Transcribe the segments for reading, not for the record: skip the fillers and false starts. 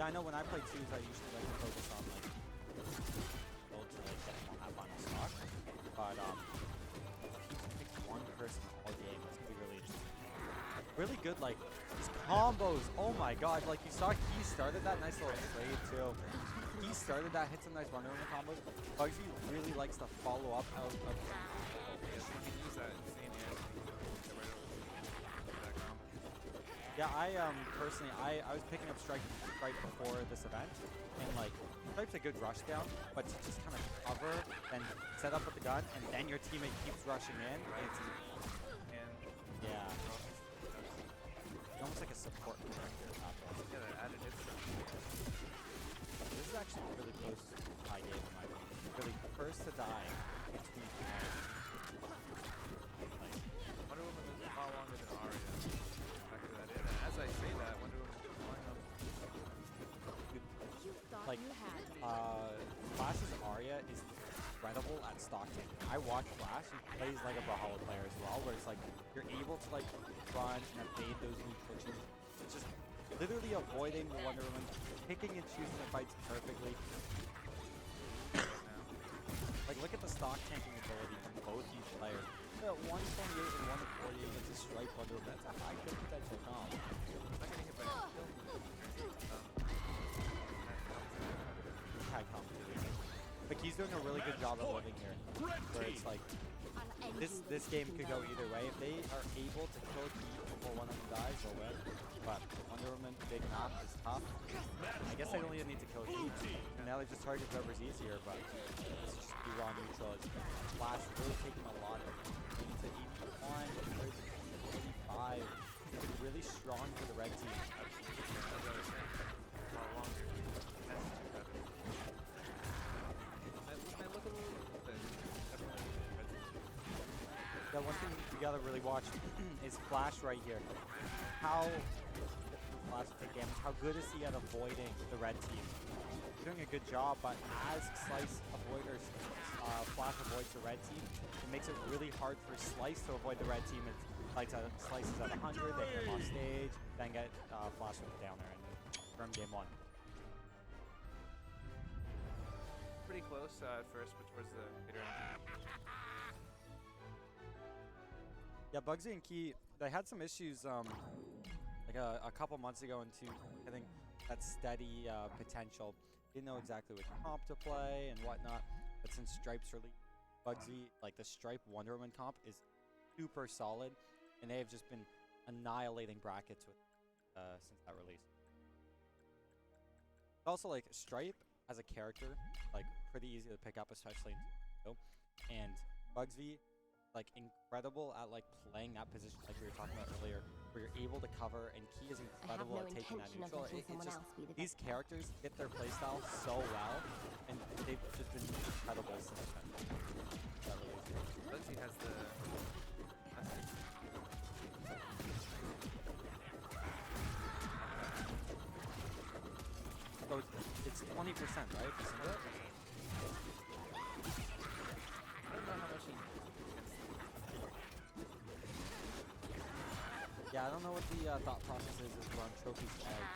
Yeah, I know when I play twos, I usually like to focus on like build to like get them on that final stock. But pick one person all game. It's gonna be really interesting. Really good, like these combos. Oh my god! Like you saw, he started that nice little trade too. He started that, hit some nice Wonder Woman combos. Bugzvii really likes to follow up out of. Use that insane air. Yeah, I personally, I was picking up Stripe right before this event, and like Stripe's a good rush down, but to just kind of cover and set up with the gun, and then your teammate keeps rushing in. It's yeah, almost like a support character. Yeah, that added hit stuff. This is actually a really close high game in my opinion. Really, first to die between like, Wonder Woman lives a lot longer than Arya. Factor that in. And as I say that, Wonder Woman is flying up. Like, Flash's Arya is incredible at stock tanking. I watch Flash, he plays like a Brawlhalla player as well, where it's like, you're able to like run and evade those new twitches. It's just literally avoiding the Wonder Woman, picking and choosing the fights perfectly. Like, look at the stock tanking ability from both these players. They're at 128 and 148 against a Stripe Wonder Woman. That's a high kill potential comp. Not getting hit by a kill. High comp. But he's doing a really good job of living here. Where it's like, this game could go either way. If they are able to kill Key before one of them dies, they'll win. But Wonder Woman, big map is tough. I guess I don't even need to kill Key. And now they just target whoever's easier, but let's just be raw neutral. Flash really taking a lot of into 81, 35. It's really strong for the red team. The one thing you gotta really watch is Flash right here. How Flash take damage? How good is he at avoiding the red team? He's doing a good job, but as Flash avoids the red team, it makes it really hard for Slice to avoid the red team. It's like Slice is at 100, they hit him off stage, then get Flash with the downer and from game one. Pretty close at first, but towards the later end. Yeah, Bugzvii and Key, they had some issues like a couple months ago into, I think, that steady potential. Didn't know exactly which comp to play and whatnot, but since Stripe's released, Bugzvii, like the Stripe Wonder Woman comp is super solid, and they have just been annihilating brackets with since that release. Also, like, Stripe as a character, like, pretty easy to pick up, especially in 2.0, and Bugzvii, like, incredible at like playing that position like we were talking about earlier, where you're able to cover, and Key is incredible at taking that neutral. It's just, these characters fit their playstyle so well, and they've just been incredible since then. Bugzvii has the so it's 20%, right? Isn't it? I don't know how much he. Yeah, I don't know what the thought process is around trophies edge.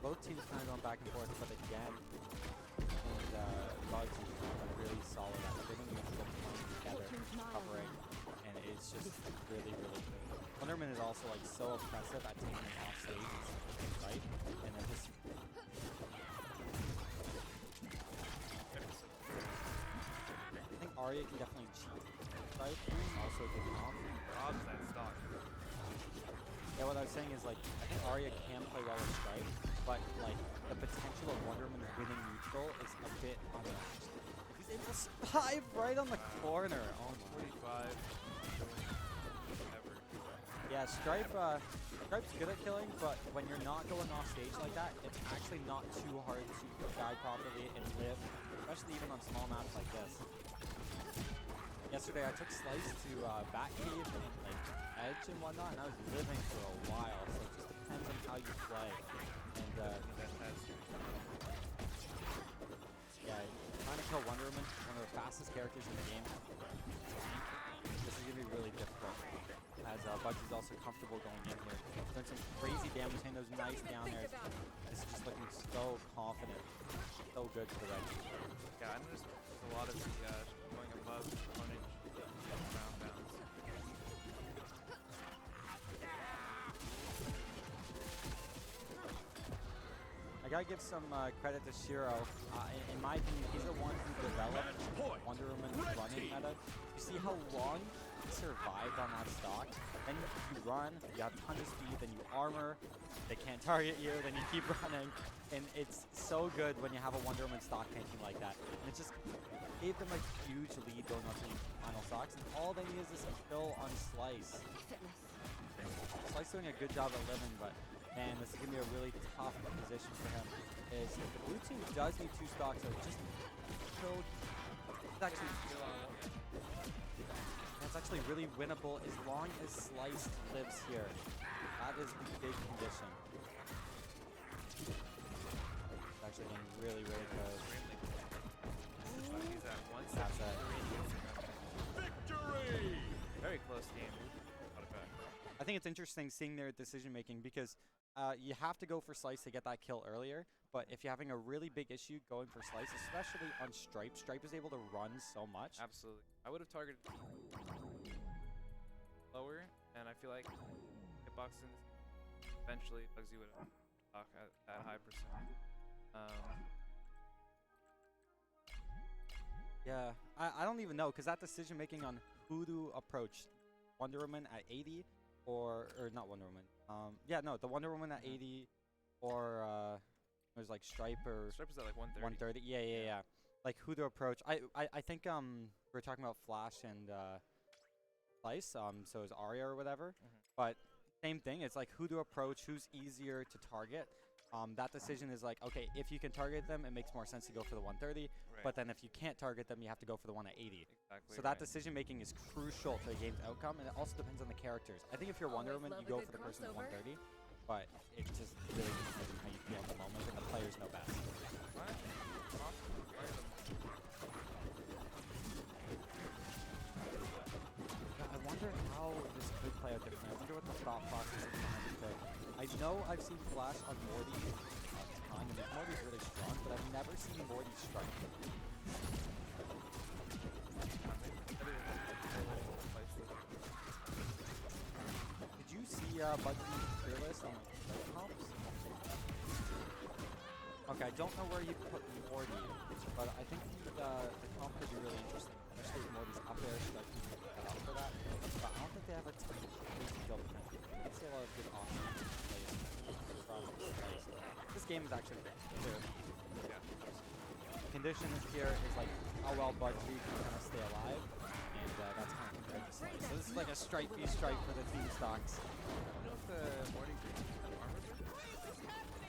Both teams kind of going back and forth, but again, and Bugzvii is really solid at getting neutral points together, covering, and it's just really, really good. Wonder Woman is also like so oppressive at taking them off stage and stuff, right? And then just I think Arya can definitely cheat, right? Also a good comp. Robs that stock. Yeah, what I was saying is, like, I think Arya can play well with Stripe, but, like, the potential of Wonder Woman winning neutral is a bit unmatched. He's able to spy right on the corner. Oh my. 45. Yeah, Stripe's good at killing, but when you're not going off stage like that, it's actually not too hard to guide properly and live, especially even on small maps like this. Yesterday, I took Slice to Bat Cave and, like, Edge and whatnot, and I was living for a while, so it just depends on how you play. And yeah, trying to kill Wonder Woman, one of the fastest characters in the game. This is gonna be really difficult. as Bugzvii's also comfortable going in here. Doing some crazy damage, hitting those nice down there. This is just looking so confident. So good for the red team. Yeah, I noticed a lot of the going above opponent round bounds. I gotta give some credit to Shiro. In my opinion, he's the one who developed Wonder Woman running meta. You see how long he survived on that stock? Then you run, you have tons of speed, then you armor, they can't target you, then you keep running. And it's so good when you have a Wonder Woman stock tanking like that. And it just gave them a huge lead going up to the final stocks. And all they need is this kill on Slice. Slice doing a good job at living, but man, this is going to be a really tough position for him. Is the blue team does need 2 stocks, so just killed. That's actually really winnable as long as Slice lives here. That is the big condition. It's actually getting really, really good. He's at 1 That's it. Victory! Very close game. I think it's interesting seeing their decision making because you have to go for Slice to get that kill earlier, but if you're having a really big issue going for Slice, especially on Stripe, Stripe is able to run so much. Absolutely. I would have targeted lower, and I feel like hitboxing eventually Bugzvii would have stock at that high percent. Yeah, I don't even know because that decision making on who to approach, Wonder Woman at 80 or not Wonder Woman. Yeah, no, the Wonder Woman at 80 or it was like Stripe or Stripe is at like 130. 130. Yeah. Like who to approach. I think we were talking about Flash and Slice. So it was Arya or whatever. But same thing. It's like who to approach, who's easier to target. That decision is like, okay, if you can target them, it makes more sense to go for the 130. Right. But then if you can't target them, you have to go for the one at 80. Exactly. So that decision making is crucial to the game's outcome, and it also depends on the characters. I think if you're Wonder Woman, you go for the person at 130, but it just really depends on how you feel at the moment, and the players know best. I wonder how this could play out differently. I wonder what the thought process is behind the pick. I know I've seen Flash on Morty a ton, and Morty's really strong, but I've never seen Morty strike. Did you see Bugzvii Fearless on like strike comps? Okay, I don't know where you put Morty, but I think the comp could be really interesting, especially if Morty's up there, strike cut out for that. But I don't think they have a ton of crazy kill potential. I see a lot of good options to play from Slice. This game is actually clear. Yeah. The condition here is like how well Bugzvii can kind of stay alive, and that's kind of compared to Slice. So this is like a stripe v stripe for the team stocks. I don't know if the Morty armor break?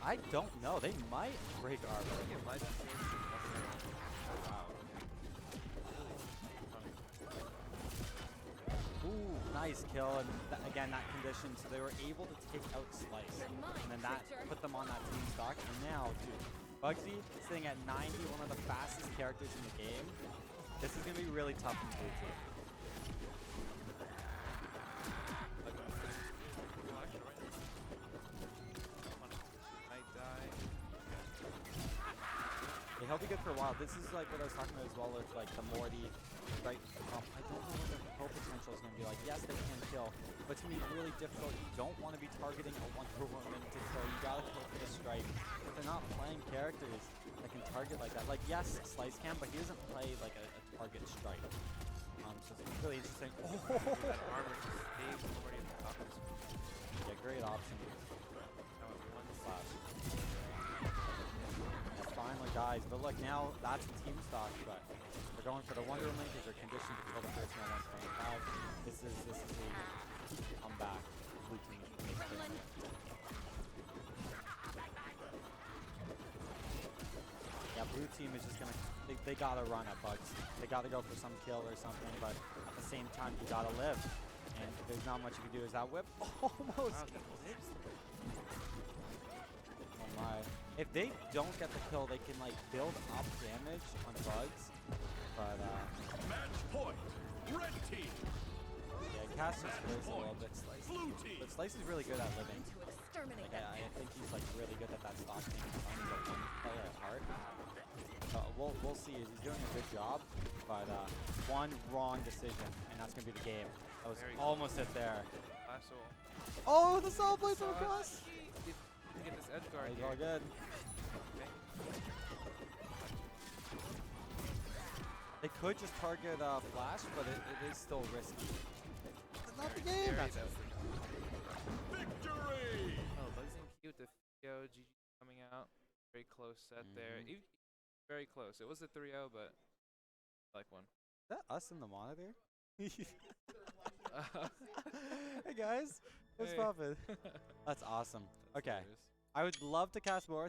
I don't know. They might break armor. I think it might be. Wow. Ooh, nice kill, and again, that condition, so they were able to take out Slice, and then that put them on that team stock, and now, dude, Bugzvii sitting at 90, one of the fastest characters in the game. This is going to be really tough in blue team. Yeah, he'll be good for a while. This is like what I was talking about as well with like the Morty, right? I don't know what the kill potential is going to be like. Yes, they can kill, but it's going to be really difficult. You don't want to be targeting a Wonder Woman to kill. You got to kill for the Stripe. But they're not playing characters that can target like that. Like, yes, Slice can, but he doesn't play like a target Stripe. So it's really interesting. That armor just stays Morty at the top of his screen. Yeah, great option. One Flash. Finally dies, but look, now that's the team stock, but they're going for the Wonder Woman because they're conditioned to kill the person at 125. This is a comeback. Blue team. Yeah, blue team is just gonna, they gotta run at Bugs. They gotta go for some kill or something, but at the same time, you gotta live. And there's not much you can do. Is that whip? Almost. Wow, that lives. Oh my. If they don't get the kill, they can like build up damage on Bugs. But match point, red team. yeah, cast his Slice a little bit. But Slice is really good at living. Like, I think he's like really good at that stock thing. He's a one player at heart. We'll see. He's doing a good job, but one wrong decision, and that's gonna be the game. That was almost it there. Last soul. Oh, the Soul Blades from across. Get this edge guard. He's all good. Okay. They could just target Flash, but it is still risky. It's not the game. That's it. Victory! Oh, Bugzvii KEY with the Theo, GG coming out. Very close set there. Very close. It was a 3-0, but I like one. Is that us in the monitor? Hey guys, what's Hey. poppin'? That's awesome. Okay, Hilarious. I would love to cast more.